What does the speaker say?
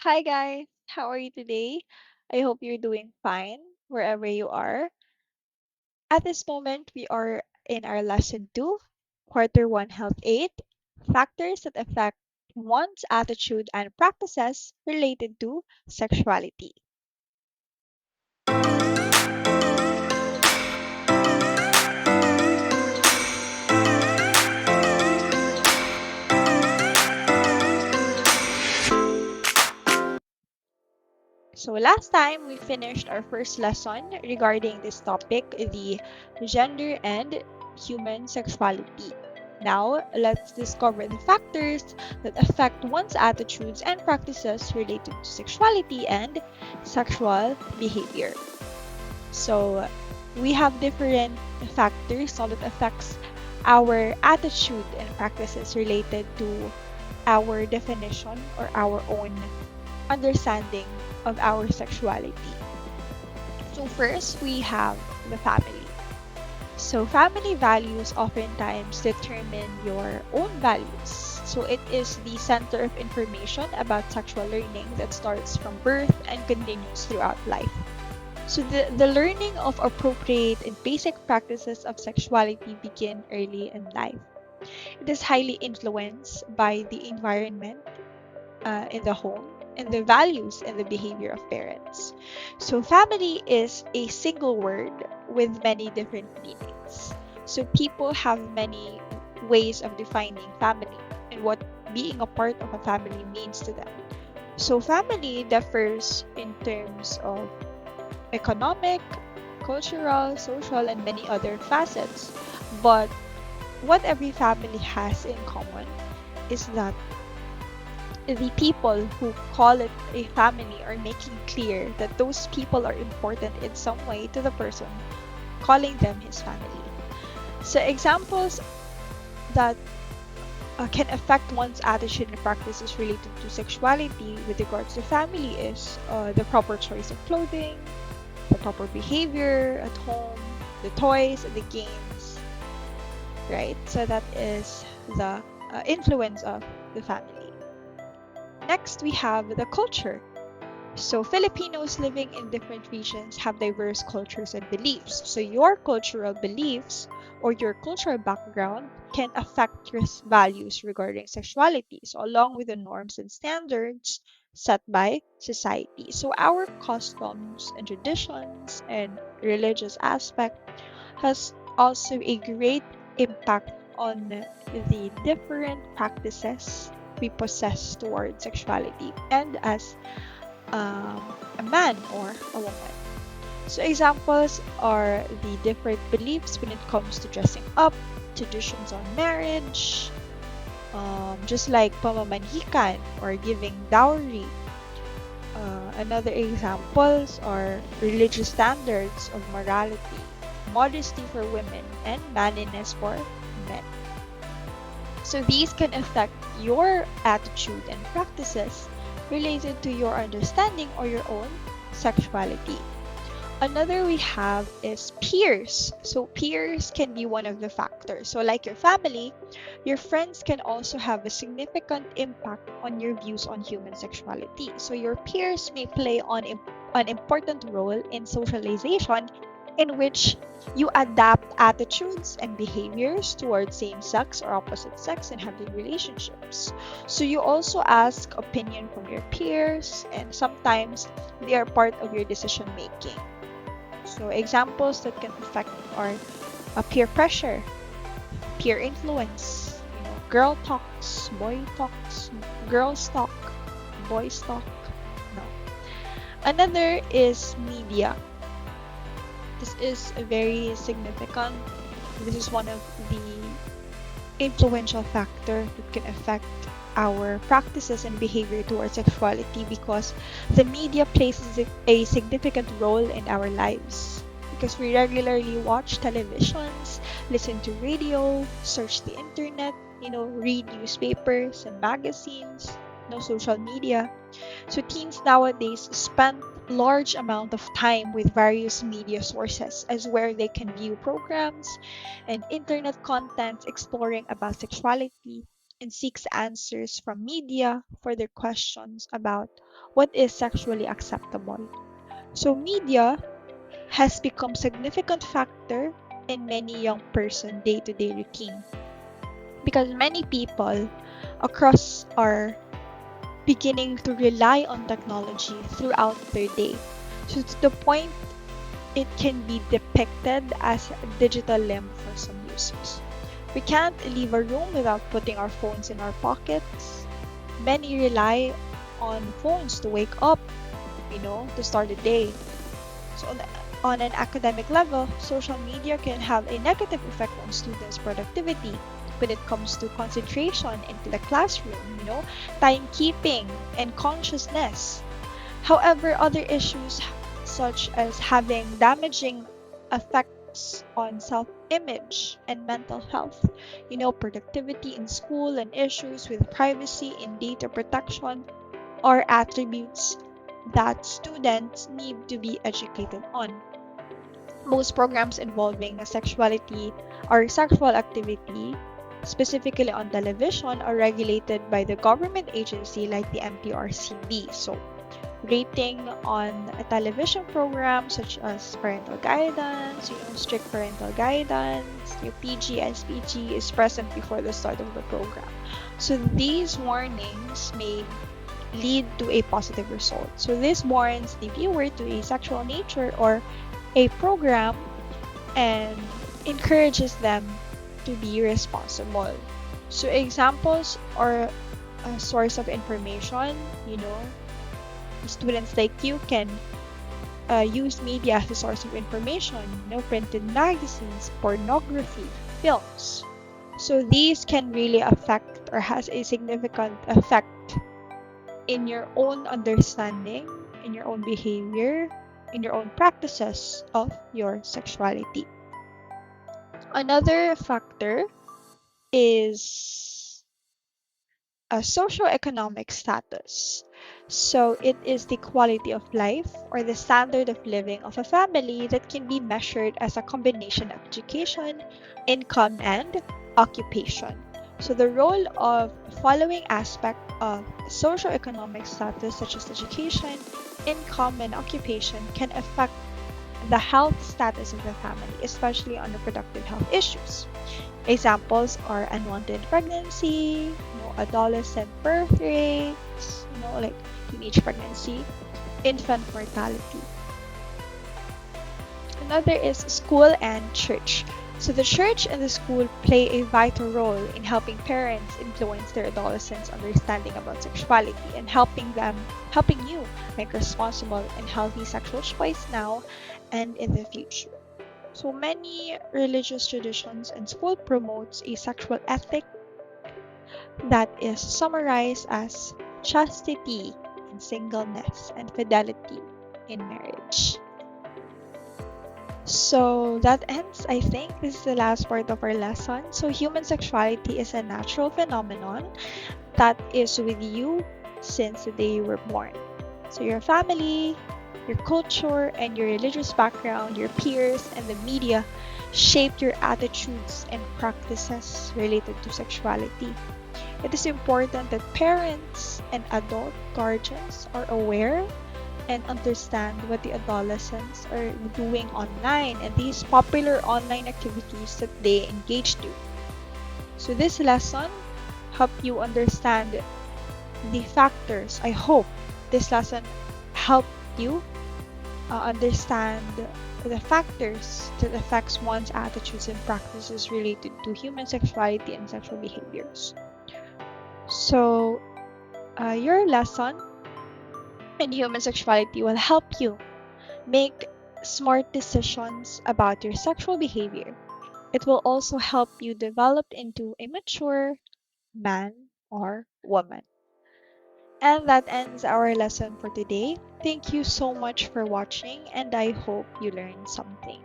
Hi guys, how are you today? I hope you're doing fine wherever you are. At this moment, we are in our lesson 2, quarter 1, health 8, factors that affect one's attitude and practices related to sexuality. So last time we finished our first lesson regarding this topic, the gender and human sexuality. Now, let's discover the factors that affect one's attitudes and practices related to sexuality and sexual behavior. So, we have different factors that affects our attitude and practices related to our definition or our own understanding of our sexuality. So, first, we have the family. So, family values oftentimes determine your own values. So, it is the center of information about sexual learning that starts from birth and continues throughout life. So, the learning of appropriate and basic practices of sexuality begin early in life. It is highly influenced by the environment in the home and the values and the behavior of parents. So, family is a single word with many different meanings. So, people have many ways of defining family and what being a part of a family means to them. So, family differs in terms of economic, cultural, social, and many other facets. But what every family has in common is that the people who call it a family are making clear that those people are important in some way to the person calling them his family. So, examples that can affect one's attitude and practices related to sexuality with regards to family is the proper choice of clothing, the proper behavior at home, the toys and the games, right? So, that is the influence of the family. Next, we have the culture. So, Filipinos living in different regions have diverse cultures and beliefs. So, your cultural beliefs or your cultural background can affect your values regarding sexuality. So, along with the norms and standards set by society. So, our customs and traditions and religious aspect has also a great impact on the different practices we possess towards sexuality and as a man or a woman. So examples are the different beliefs when it comes to dressing up, traditions on marriage, just like pamamanhikan or giving dowry. Another examples are religious standards of morality, modesty for women, and manliness for men. So these can affect your attitude and practices related to your understanding or your own sexuality. Another we have is peers. So peers can be one of the factors. So like your family, your friends can also have a significant impact on your views on human sexuality. So your peers may play on an important role in socialization in which you adapt attitudes and behaviors towards same sex or opposite sex in having relationships. So you also ask opinion from your peers and sometimes they are part of your decision making. So examples that can affect are peer pressure, peer influence, girl talks, boy talks, girls talk, boys talk. No. Another is media. This is a very significant. This is one of the influential factor that can affect our practices and behavior towards sexuality because the media plays a significant role in our lives because we regularly watch televisions, listen to radio, search the internet, read newspapers and magazines, social media. So teens nowadays spend large amount of time with various media sources as where they can view programs and internet content exploring about sexuality and seeks answers from media for their questions about what is sexually acceptable. So media has become significant factor in many young person day-to-day routine because many people across are beginning to rely on technology throughout their day. So to the point it can be depicted as a digital limb for some users. We can't leave a room without putting our phones in our pockets. Many rely on phones to wake up, to start the day. So on an academic level, social media can have a negative effect on students' productivity when it comes to concentration into the classroom, timekeeping and consciousness. However, other issues such as having damaging effects on self-image and mental health, productivity in school and issues with privacy and data protection are attributes that students need to be educated on. Most programs involving a sexuality or sexual activity, specifically on television, are regulated by the government agency like the MPRCB. So, rating on a television program such as parental guidance, strict parental guidance, your PG, SPG is present before the start of the program. So these warnings may lead to a positive result. So this warns the viewer to a sexual nature or a program and encourages them to be responsible. So examples are a source of information, students like you can use media as a source of information, printed magazines, pornography, films. So these can really affect or has a significant effect in your own understanding, in your own behavior, in your own practices of your sexuality. Another factor is a socioeconomic status. So it is the quality of life or the standard of living of a family that can be measured as a combination of education, income, and occupation. So the role of following aspect of socioeconomic status such as education, income, and occupation can affect the health status of the family, especially on reproductive health issues. Examples are unwanted pregnancy, adolescent birth rates, like teenage pregnancy, infant mortality. Another is school and church. So the church and the school play a vital role in helping parents influence their adolescents' understanding about sexuality and helping you make responsible and healthy sexual choice now and in the future. So many religious traditions and school promotes a sexual ethic that is summarized as chastity in singleness and fidelity in marriage. So that ends, I think, this is the last part of our lesson. So human sexuality is a natural phenomenon that is with you since the day you were born. So your family, your culture, and your religious background, your peers, and the media shaped your attitudes and practices related to sexuality. It is important that parents and adult guardians are aware and understand what the adolescents are doing online and these popular online activities that they engage to. So this lesson help you understand the factors. I hope this lesson help you understand the factors that affects one's attitudes and practices related to human sexuality and sexual behaviors. So your lesson in human sexuality will help you make smart decisions about your sexual behavior. It will also help you develop into a mature man or woman. And that ends our lesson for today. Thank you so much for watching, and I hope you learned something.